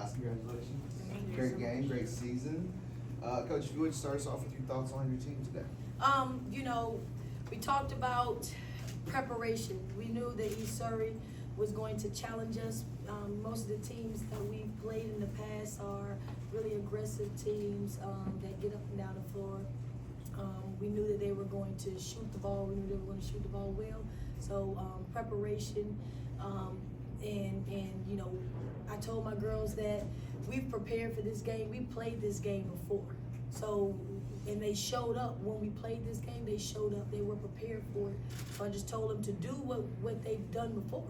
guys. Congratulations. Thank you. Great game, great season. Coach, if you would start us off with your thoughts on your team today. We talked about preparation. We knew that East Surrey was going to challenge us. Most of the teams that we've played in the past are really aggressive teams that get up and down the floor. We knew that they were going to shoot the ball. We knew they were going to shoot the ball well. So preparation, and I told my girls that we've prepared for this game. We played this game before. So, and they showed up when we played this game. They showed up. They were prepared for it. So I just told them to do what they've done before.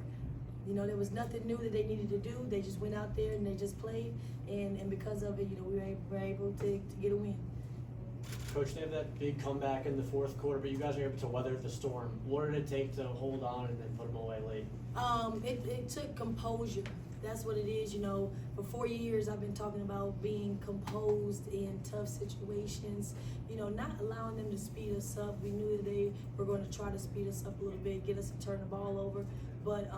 There was nothing new that they needed to do. They just went out there and they just played, and because of it, we were able to get a win. Coach, they have that big comeback in the fourth quarter, but you guys are able to weather the storm. What did it take to hold on and then put them away late? It took composure. That's what it is. For 4 years I've been talking about being composed in tough situations, not allowing them to speed us up. We knew that they were going to try to speed us up a little bit, get us to turn the ball over. But,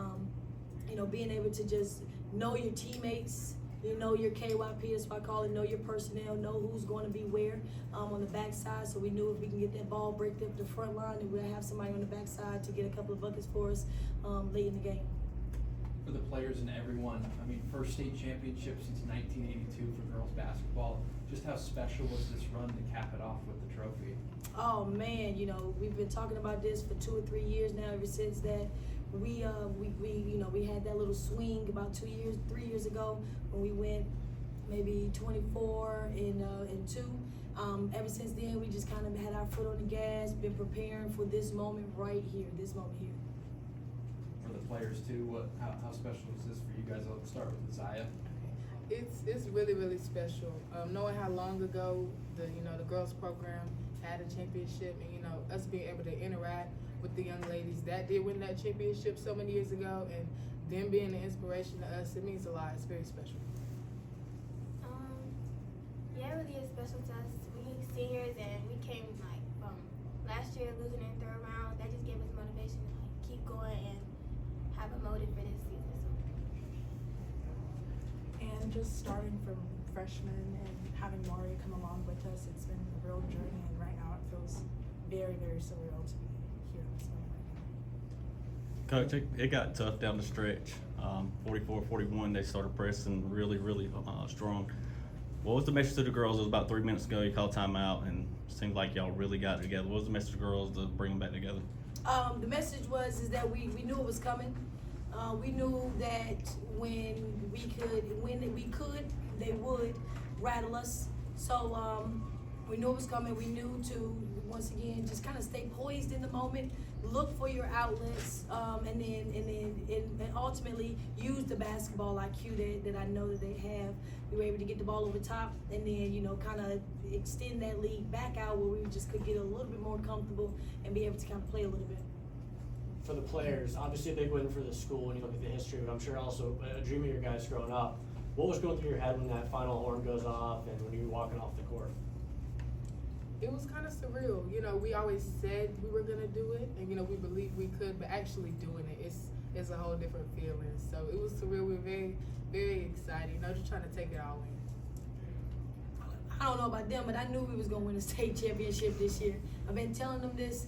being able to just know your teammates, your KYP, that's why I call it, know your personnel, know who's going to be where on the backside. So we knew if we can get that ball, break up the front line, and we'll have somebody on the backside to get a couple of buckets for us late in the game. For the players and everyone, first state championship since 1982 for girls basketball. Just how special was this run to cap it off with the trophy? Oh man, we've been talking about this for 2 or 3 years now. Ever since that, we had that little swing about 3 years ago when we went maybe 24 and 2. Ever since then, we just kind of had our foot on the gas, been preparing for this moment right here, For the players too, how special is this for you guys? I'll start with Zaya. It's really, really special. Knowing how long ago the girls program had a championship, and us being able to interact with the young ladies that did win that championship so many years ago, and them being an inspiration to us, it means a lot. It's very special. Yeah, it really is special to us. We seniors, and we came from last year losing in the third round. That just gave us motivation to keep going and have a motive for this season. And just starting from freshman and having Maury come along with us, it's been a real journey, and right now it feels very, very surreal to be here in this moment right now. Coach, it got tough down the stretch. 44-41, they started pressing really, really strong. What was the message to the girls? It was about 3 minutes ago, you called timeout, and it seemed like y'all really got it together. What was the message to the girls to bring them back together? The message is that we knew it was coming. We knew that when we could, they would rattle us. So we knew it was coming. We knew to, once again, just kind of stay poised in the moment, look for your outlets, and ultimately use the basketball IQ that I know that they have. We were able to get the ball over top, and then kind of extend that lead back out where we just could get a little bit more comfortable and be able to kind of play a little bit. For the players, obviously a big win for the school when you look at the history, but I'm sure also a dream of your guys growing up. What was going through your head when that final horn goes off and when you were walking off the court? It was kind of surreal. We always said we were gonna do it, and we believed we could, but actually doing it, it's a whole different feeling. So it was surreal. We were very, very excited. Just trying to take it all in. I don't know about them, but I knew we was gonna win a state championship this year. I've been telling them this,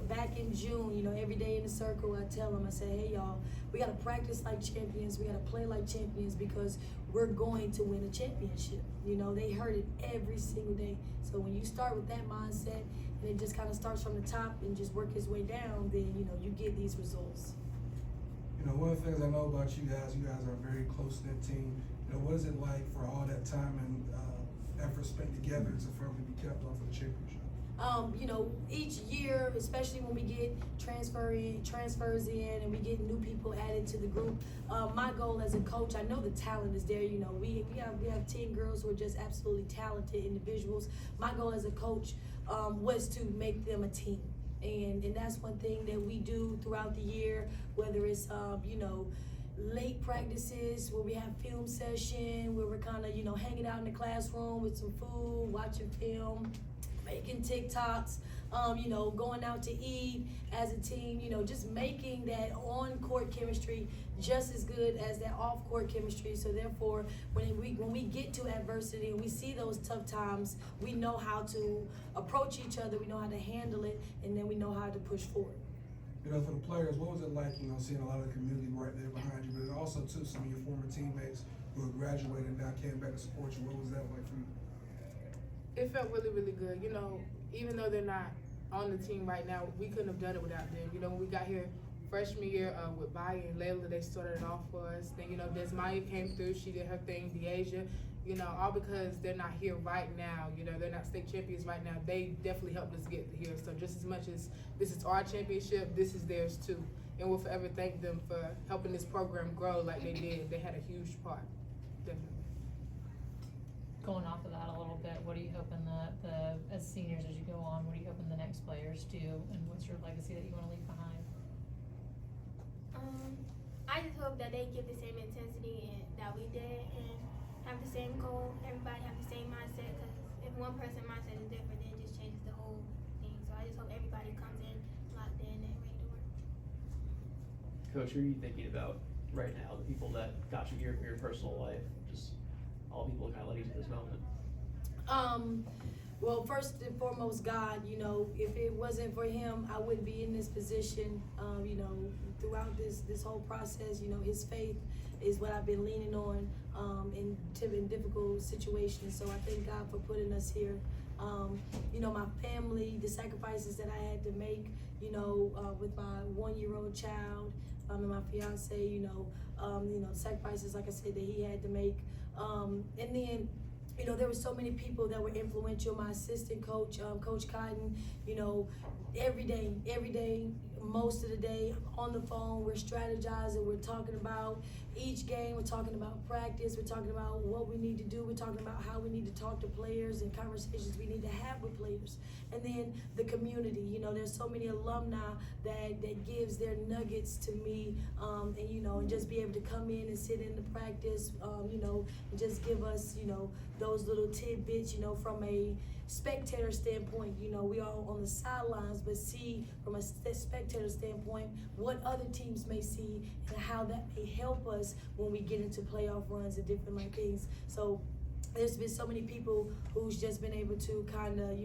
back in June, every day in the circle, I tell them, I say, hey y'all, we gotta practice like champions, we gotta play like champions, because we're going to win a championship. They heard it every single day. So when you start with that mindset, and it just kind of starts from the top and just work its way down, then you get these results. One of the things I know about you guys are a very close-knit team. What is it like for all that time and effort spent together to firmly be kept on for the championship? Each year, especially when we get transfers in and we get new people added to the group, my goal as a coach, I know the talent is there. We have 10 girls who are just absolutely talented individuals. My goal as a coach was to make them a team. And that's one thing that we do throughout the year, whether it's, late practices where we have film session, where we're kind of, hanging out in the classroom with some food, watching film, making TikToks, going out to eat as a team, just making that on-court chemistry just as good as that off-court chemistry. So therefore, when we get to adversity and we see those tough times, we know how to approach each other, we know how to handle it, and then we know how to push forward. For the players, what was it like, seeing a lot of the community right there behind you, but then also too some of your former teammates who have graduated and now came back to support you? What was that like for you? It felt really, really good. Even though they're not on the team right now, we couldn't have done it without them. When we got here freshman year with Baya and Layla, they started it off for us. Then, Desmaya came through, she did her thing, Deasia, all because they're not here right now. They're not state champions right now. They definitely helped us get here. So just as much as this is our championship, this is theirs too. And we'll forever thank them for helping this program grow like they did. They had a huge part, definitely. Going off of that a little bit, what are you hoping that as seniors, as you go on, what are you hoping the next players do, and what's your legacy that you want to leave behind? I just hope that they give the same intensity that we did and have the same goal. Everybody have the same mindset, because if one person's mindset is different, then it just changes the whole thing. So I just hope everybody comes in locked in and ready to work. Coach, who are you thinking about right now? The people that got you here for your personal life, just all people that kind of led you to this moment. Well, first and foremost, God. If it wasn't for Him, I wouldn't be in this position. Throughout this whole process, His faith is what I've been leaning on in difficult situations. So I thank God for putting us here. My family, the sacrifices that I had to make, with my 1-year-old child and my fiance, sacrifices, like I said, that he had to make. And then, there were so many people that were influential. My assistant coach, Coach Cotton, every day, most of the day, on the phone, we're strategizing, we're talking about each game, we're talking about practice, we're talking about what we need to do, we're talking about how we need to talk to players and conversations we need to have with players. And then the community, there's so many alumni that gives their nuggets to me, and just be able to come in and sit in the practice, and just give us, those little tidbits, from a spectator standpoint. We all on the sidelines, but see from a spectator standpoint what other teams may see and how that may help us when we get into playoff runs and different things. So there's been so many people who's just been able to kind of,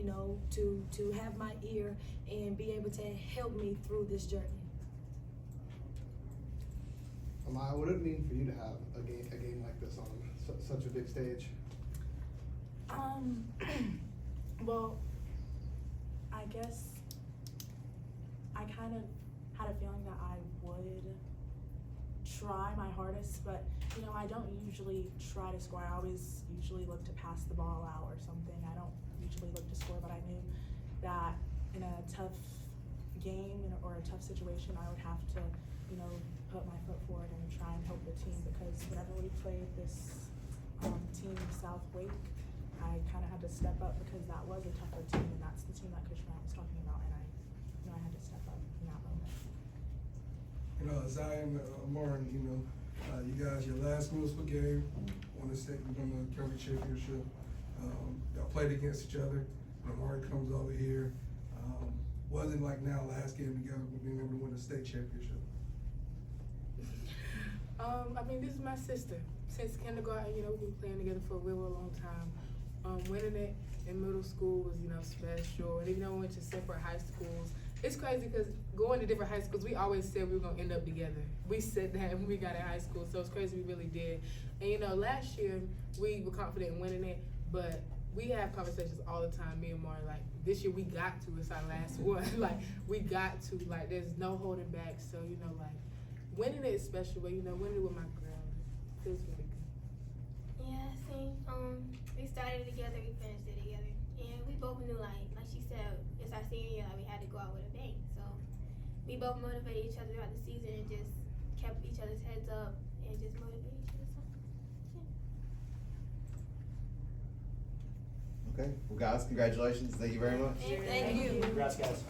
to have my ear and be able to help me through this journey. Amaya, what did it mean for you to have a game like this on such a big stage? Well, I guess I kind of had a feeling that I would try my hardest, but I don't usually try to score. I always usually look to pass the ball out or something. I don't usually look to score, but I knew that in a tough game or a tough situation, I would have to, put my foot forward and try and help the team, because whenever we played this team, South Wake, I kind of had to step up because that was a tougher team, and that's the team that Coach Brown was talking about, and I had to step up in that moment. Zion, Martin, you guys, your last municipal game, won the state, won the county championship. Y'all played against each other. Martin comes over here. Wasn't like now last game together, but being able to win the state championship. This is my sister. Since kindergarten, we've been playing together for a real long time. Winning it in middle school was, special. And even though we went to separate high schools, it's crazy because going to different high schools, we always said we were gonna end up together. We said that when we got in high school, so it's crazy we really did. And last year we were confident in winning it, but we have conversations all the time, me and Martin, this year we got to, it's our last one. We got to, there's no holding back. So, winning it is special, but winning it with my girl feels really good. Yeah, same. We started together, we finished it together, and we both knew, like she said, it's our senior year, we had to go out with a bang. So we both motivated each other throughout the season and just kept each other's heads up and just motivated each other. So, yeah. Okay, well guys, congratulations, thank you very much. Thank you. Congrats, guys.